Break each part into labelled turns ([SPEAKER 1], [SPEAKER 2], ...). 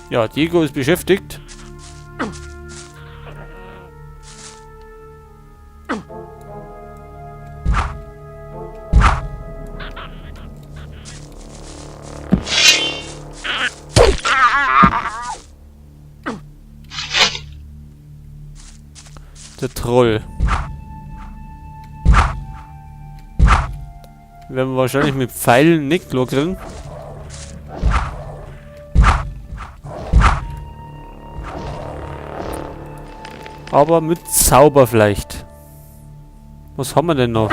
[SPEAKER 1] Ja, Diego ist beschäftigt. Der Troll. Werden wir wahrscheinlich mit Pfeilen nicht lockern. Aber mit Zauber vielleicht. Was haben wir denn noch?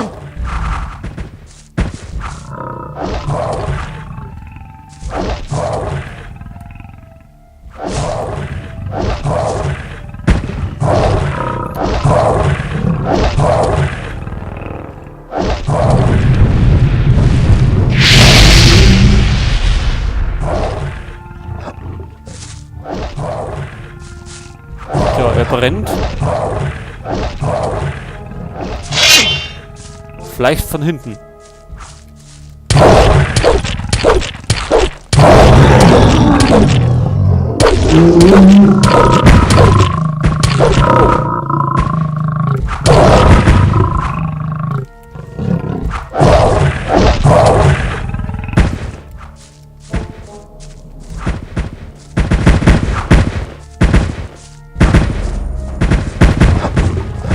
[SPEAKER 1] Ja, er brennt. Vielleicht von hinten.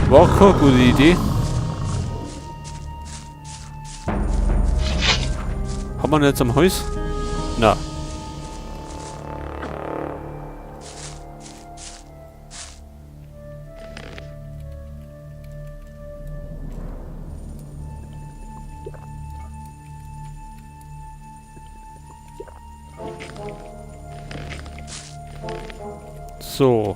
[SPEAKER 1] War auch keine gute Idee. Haben wir ihn jetzt am Haus? Na. So.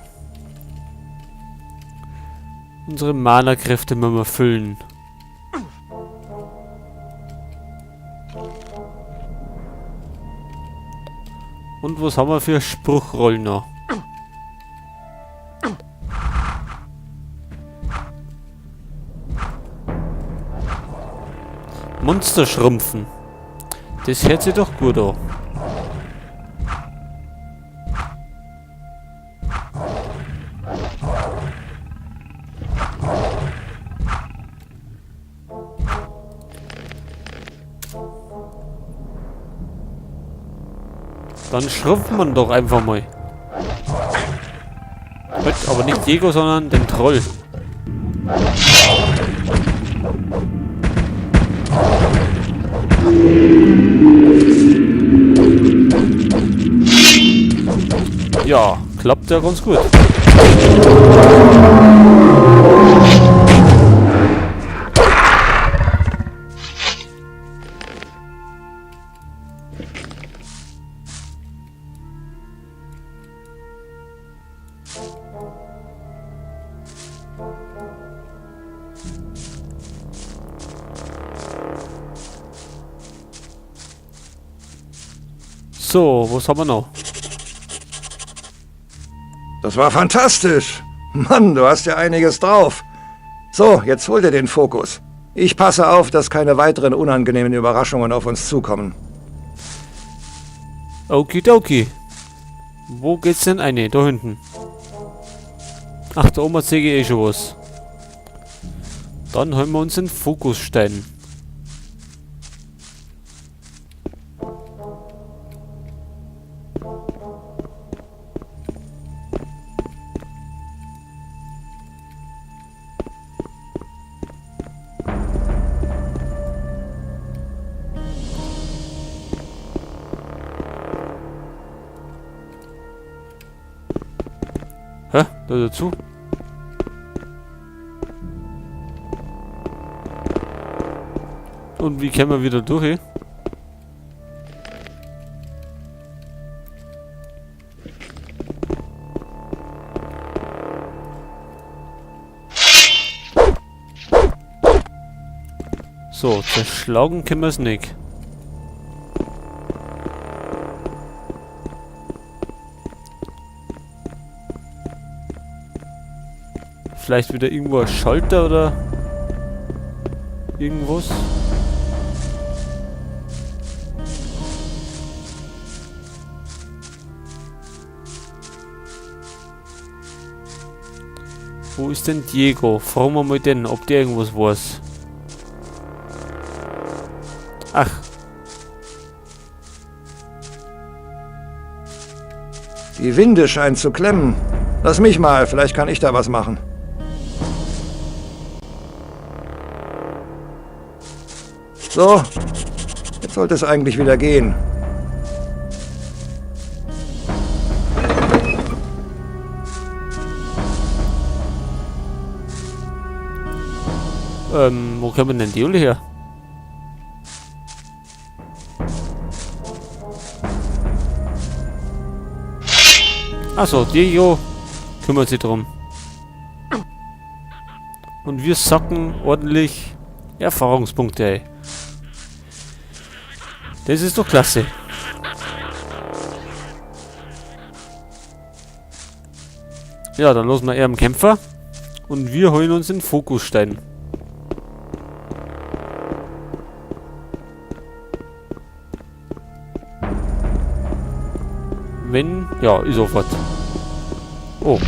[SPEAKER 1] Unsere Mana-Kräfte müssen wir füllen. Und was haben wir für Spruchrollen noch? Monster schrumpfen. Das hört sich doch gut an. Dann schrumpfen wir doch einfach mal. Heute aber nicht Diego, sondern den Troll. Ja, klappt ja ganz gut. So, was haben wir noch?
[SPEAKER 2] Das war fantastisch. Mann, du hast ja einiges drauf. So, jetzt hol dir den Fokus. Ich passe auf, dass keine weiteren unangenehmen Überraschungen auf uns zukommen.
[SPEAKER 1] Okidoki. Wo geht's denn eine? Da hinten. Ach, da oben sehe ich eh schon was. Dann holen wir uns den Fokusstein. Hä? Da dazu? Und wie kommen wir wieder durch? Ey? So, zerschlagen können wir es nicht. Vielleicht wieder irgendwo ein Schalter oder irgendwas. Wo ist denn Diego? Fragen wir mal den, ob der irgendwas weiß. Ach.
[SPEAKER 2] Die Winde scheint zu klemmen. Lass mich mal, vielleicht kann ich da was machen. So, jetzt sollte es eigentlich wieder gehen.
[SPEAKER 1] Wo kommen denn die alle her? Achso, Diego kümmert sich drum. Und wir sacken ordentlich Erfahrungspunkte, ey. Das ist doch klasse. Ja, dann losen wir eher am Kämpfer. Und wir holen uns den Fokusstein. Wenn... Ja, ist sofort. Oh.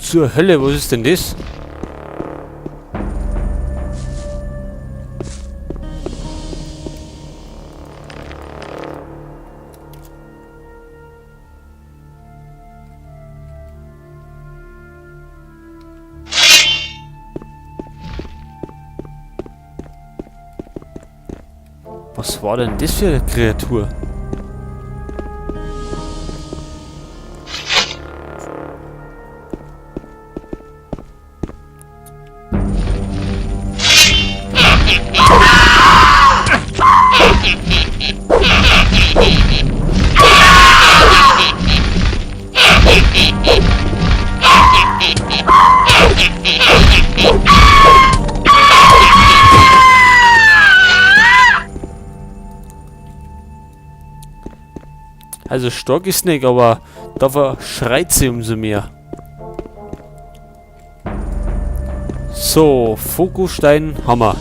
[SPEAKER 1] Zur Hölle, was ist denn das? Was war denn das für eine Kreatur? Also stark ist nicht, aber dafür schreit sie umso mehr. So, Fokusstein, Hammer.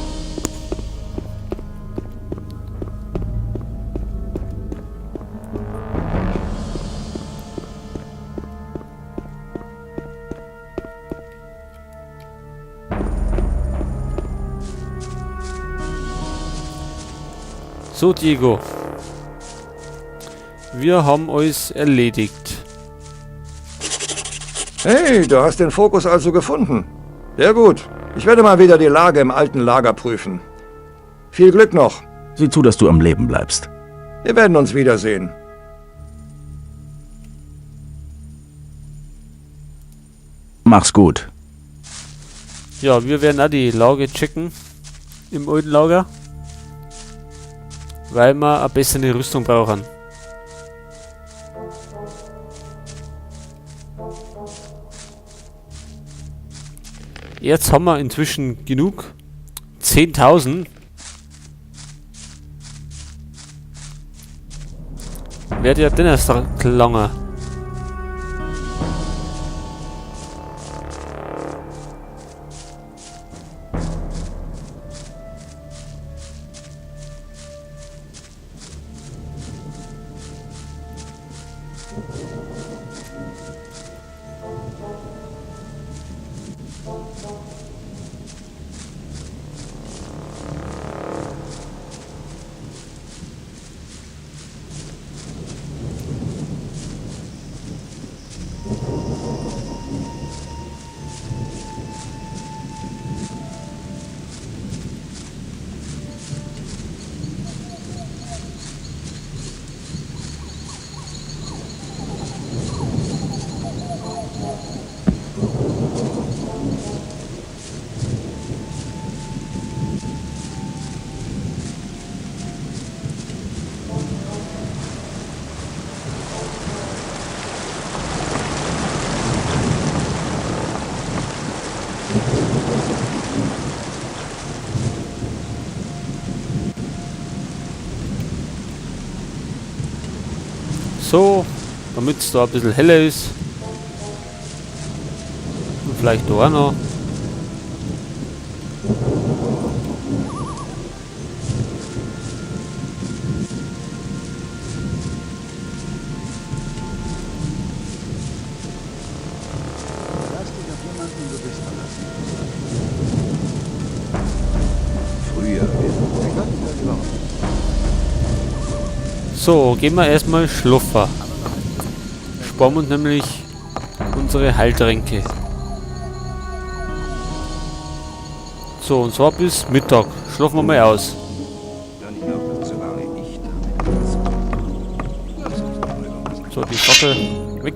[SPEAKER 1] So, Diego. Wir haben alles erledigt.
[SPEAKER 2] Hey, du hast den Fokus also gefunden. Sehr gut. Ich werde mal wieder die Lage im alten Lager prüfen. Viel Glück noch.
[SPEAKER 3] Sieh zu, dass du am Leben bleibst.
[SPEAKER 2] Wir werden uns wiedersehen.
[SPEAKER 3] Mach's gut.
[SPEAKER 1] Ja, wir werden auch die Lage checken. Im alten Lager. Weil wir eine bessere Rüstung brauchen. Jetzt haben wir inzwischen genug. 10.000. Wird ja Donnerstag langer. So, damit es da ein bisschen heller ist. Und vielleicht da auch noch. So, gehen wir erstmal schluffer. Sparen uns nämlich unsere Heiltränke. So, und zwar bis Mittag. Schlafen wir mal aus. So, die Fackel weg.